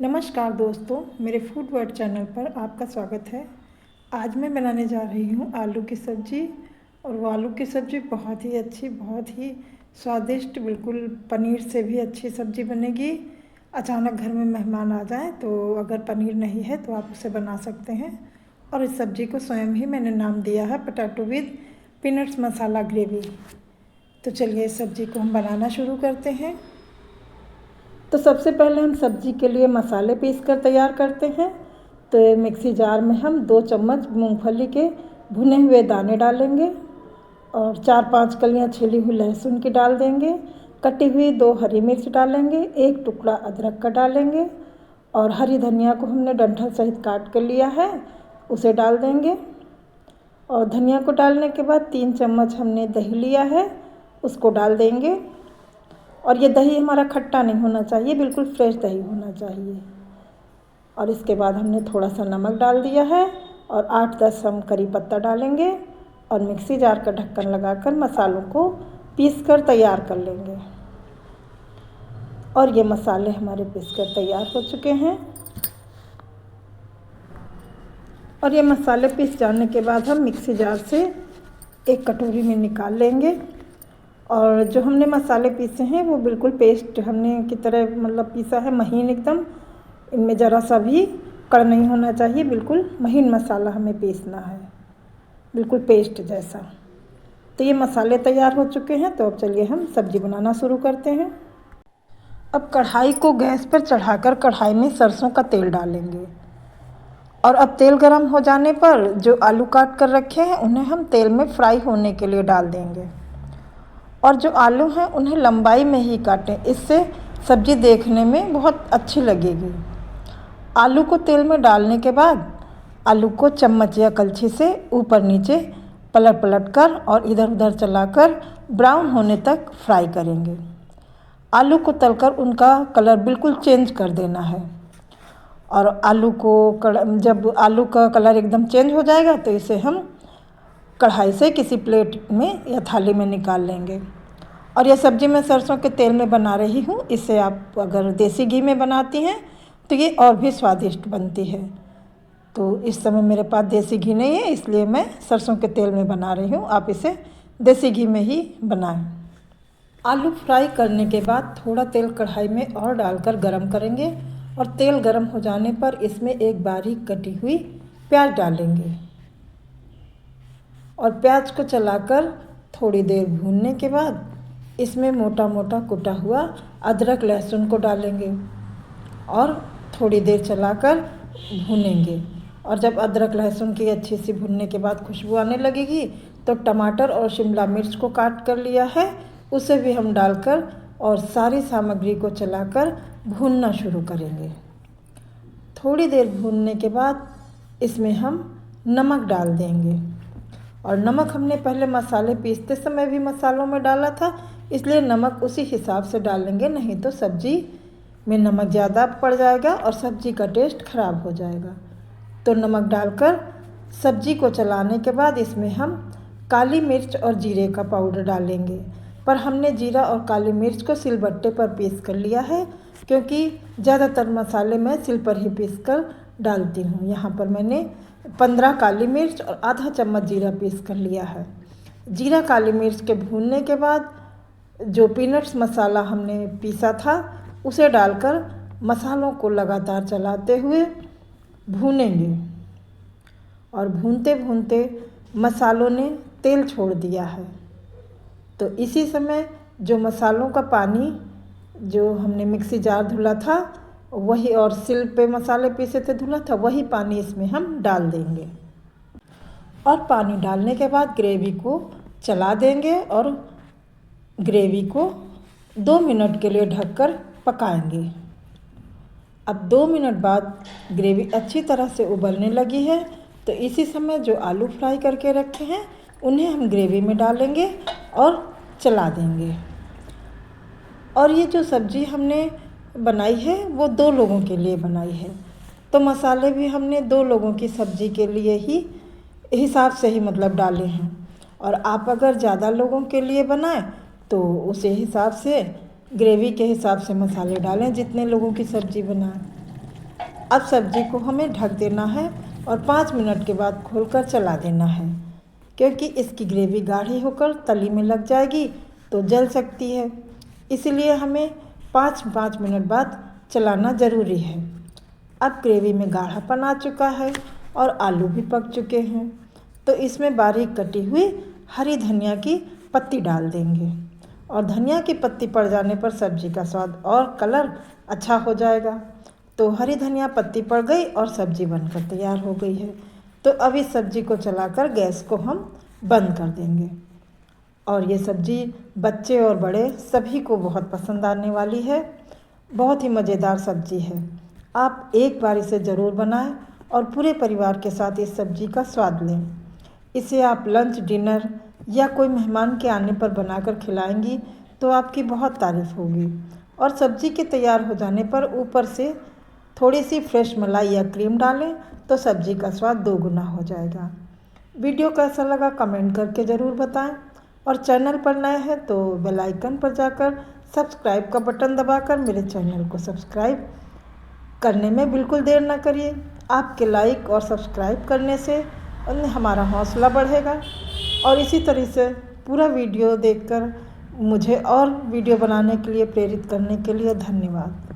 नमस्कार दोस्तों, मेरे फूड वर्ड चैनल पर आपका स्वागत है। आज मैं बनाने जा रही हूँ आलू की सब्ज़ी। और वो आलू की सब्ज़ी बहुत ही अच्छी, बहुत ही स्वादिष्ट, बिल्कुल पनीर से भी अच्छी सब्ज़ी बनेगी। अचानक घर में मेहमान आ जाएं तो अगर पनीर नहीं है तो आप उसे बना सकते हैं। और इस सब्ज़ी को स्वयं ही मैंने नाम दिया है potato with peanuts masala gravy. तो चलिए इस सब्ज़ी को हम बनाना शुरू करते हैं। तो सबसे पहले हम सब्ज़ी के लिए मसाले पीस कर तैयार करते हैं। तो मिक्सी जार में हम 2 चम्मच मूंगफली के भुने हुए दाने डालेंगे और 4-5 कलियां छिली हुई लहसुन की डाल देंगे। कटी हुई 2 हरी मिर्च डालेंगे, 1 टुकड़ा अदरक का डालेंगे और हरी धनिया को हमने डंठल सहित काट कर लिया है, उसे डाल देंगे। और धनिया को डालने के बाद 3 चम्मच हमने दही लिया है, उसको डाल देंगे। और ये दही हमारा खट्टा नहीं होना चाहिए, बिल्कुल फ्रेश दही होना चाहिए। और इसके बाद हमने थोड़ा सा नमक डाल दिया है और 8-10 हम करी पत्ता डालेंगे और मिक्सी जार का ढक्कन लगाकर मसालों को पीस कर तैयार कर लेंगे। और ये मसाले हमारे पीस कर तैयार हो चुके हैं। और ये मसाले पीस जाने के बाद हम मिक्सी जार से एक कटोरी में निकाल लेंगे। और जो हमने मसाले पीसे हैं वो बिल्कुल पेस्ट हमने की तरह मतलब पीसा है, महीन एकदम। इनमें ज़रा सा भी कड़ नहीं होना चाहिए, बिल्कुल महीन मसाला हमें पीसना है, बिल्कुल पेस्ट जैसा। तो ये मसाले तैयार हो चुके हैं। तो अब चलिए हम सब्ज़ी बनाना शुरू करते हैं। अब कढ़ाई को गैस पर चढ़ाकर कढ़ाई में सरसों का तेल डालेंगे। और अब तेल गर्म हो जाने पर जो आलू काट कर रखे हैं उन्हें हम तेल में फ्राई होने के लिए डाल देंगे। और जो आलू हैं उन्हें लंबाई में ही काटें, इससे सब्ज़ी देखने में बहुत अच्छी लगेगी। आलू को तेल में डालने के बाद आलू को चम्मच या कलछी से ऊपर नीचे पलट पलट कर और इधर उधर चलाकर ब्राउन होने तक फ्राई करेंगे। आलू को तलकर उनका कलर बिल्कुल चेंज कर देना है। और आलू को जब आलू का कलर एकदम चेंज हो जाएगा तो इसे हम कढ़ाई से किसी प्लेट में या थाली में निकाल लेंगे। और यह सब्ज़ी मैं सरसों के तेल में बना रही हूँ। इससे आप अगर देसी घी में बनाती हैं तो ये और भी स्वादिष्ट बनती है। तो इस समय मेरे पास देसी घी नहीं है, इसलिए मैं सरसों के तेल में बना रही हूँ। आप इसे देसी घी में ही बनाएं। आलू फ्राई करने के बाद थोड़ा तेल कढ़ाई में और डालकर गरम करेंगे। और तेल गरम हो जाने पर इसमें एक बारीक कटी हुई प्याज डालेंगे। और प्याज को चलाकर थोड़ी देर भूनने के बाद इसमें मोटा मोटा कुटा हुआ अदरक लहसुन को डालेंगे और थोड़ी देर चलाकर भूनेंगे। और जब अदरक लहसुन की अच्छी सी भुनने के बाद खुशबू आने लगेगी तो टमाटर और शिमला मिर्च को काट कर लिया है उसे भी हम डालकर और सारी सामग्री को चलाकर भूनना शुरू करेंगे। थोड़ी देर भूनने के बाद इसमें हम नमक डाल देंगे। और नमक हमने पहले मसाले पीसते समय भी मसालों में डाला था, इसलिए नमक उसी हिसाब से डालेंगे, नहीं तो सब्ज़ी में नमक ज़्यादा पड़ जाएगा और सब्ज़ी का टेस्ट खराब हो जाएगा। तो नमक डालकर सब्ज़ी को चलाने के बाद इसमें हम काली मिर्च और जीरे का पाउडर डालेंगे। पर हमने जीरा और काली मिर्च को सिलबट्टे पर पीस कर लिया है, क्योंकि ज़्यादातर मसाले मैं सिल पर ही पीस कर डालती हूँ। यहाँ पर मैंने 15 काली मिर्च और आधा चम्मच जीरा पीस कर लिया है। जीरा काली मिर्च के भूनने के बाद जो पीनट्स मसाला हमने पीसा था उसे डालकर मसालों को लगातार चलाते हुए भूनेंगे। और भूनते भूनते मसालों ने तेल छोड़ दिया है। तो इसी समय जो मसालों का पानी जो हमने मिक्सी जार धुला था वही, और सिल पे मसाले पीसे थे धुला था, वही पानी इसमें हम डाल देंगे। और पानी डालने के बाद ग्रेवी को चला देंगे और ग्रेवी को 2 मिनट के लिए ढककर पकाएंगे। अब 2 मिनट बाद ग्रेवी अच्छी तरह से उबलने लगी है। तो इसी समय जो आलू फ्राई करके रखे हैं उन्हें हम ग्रेवी में डालेंगे और चला देंगे। और ये जो सब्ज़ी हमने बनाई है वो 2 लोगों के लिए बनाई है, तो मसाले भी हमने 2 लोगों की सब्ज़ी के लिए ही हिसाब से ही मतलब डाले हैं। और आप अगर ज़्यादा लोगों के लिए बनाएं तो उसी हिसाब से ग्रेवी के हिसाब से मसाले डालें जितने लोगों की सब्ज़ी बनाएं। अब सब्जी को हमें ढक देना है और 5 मिनट के बाद खोलकर चला देना है, क्योंकि इसकी ग्रेवी गाढ़ी होकर तली में लग जाएगी तो जल सकती है। इसलिए हमें 5 मिनट बाद चलाना ज़रूरी है। अब ग्रेवी में गाढ़ापन आ चुका है और आलू भी पक चुके हैं, तो इसमें बारीक कटी हुई हरी धनिया की पत्ती डाल देंगे और धनिया की पत्ती पड़ जाने पर सब्जी का स्वाद और कलर अच्छा हो जाएगा। तो हरी धनिया पत्ती पड़ गई और सब्जी बनकर तैयार हो गई है। तो अब इस सब्जी को चलाकर गैस को हम बंद कर देंगे। और ये सब्जी बच्चे और बड़े सभी को बहुत पसंद आने वाली है। बहुत ही मज़ेदार सब्जी है। आप एक बार इसे ज़रूर बनाएं और पूरे परिवार के साथ इस सब्जी का स्वाद लें। इसे आप लंच, डिनर या कोई मेहमान के आने पर बनाकर खिलाएंगी तो आपकी बहुत तारीफ़ होगी। और सब्जी के तैयार हो जाने पर ऊपर से थोड़ी सी फ्रेश मलाई या क्रीम डालें तो सब्जी का स्वाद दोगुना हो जाएगा। वीडियो कैसा लगा कमेंट करके ज़रूर बताएं और चैनल पर नए हैं तो बेल आइकन पर जाकर सब्सक्राइब का बटन दबाकर मेरे चैनल को सब्सक्राइब करने में बिल्कुल देर ना करिए। आपके लाइक और सब्सक्राइब करने से हमारा हौसला बढ़ेगा और इसी तरह से पूरा वीडियो देखकर मुझे और वीडियो बनाने के लिए प्रेरित करने के लिए धन्यवाद।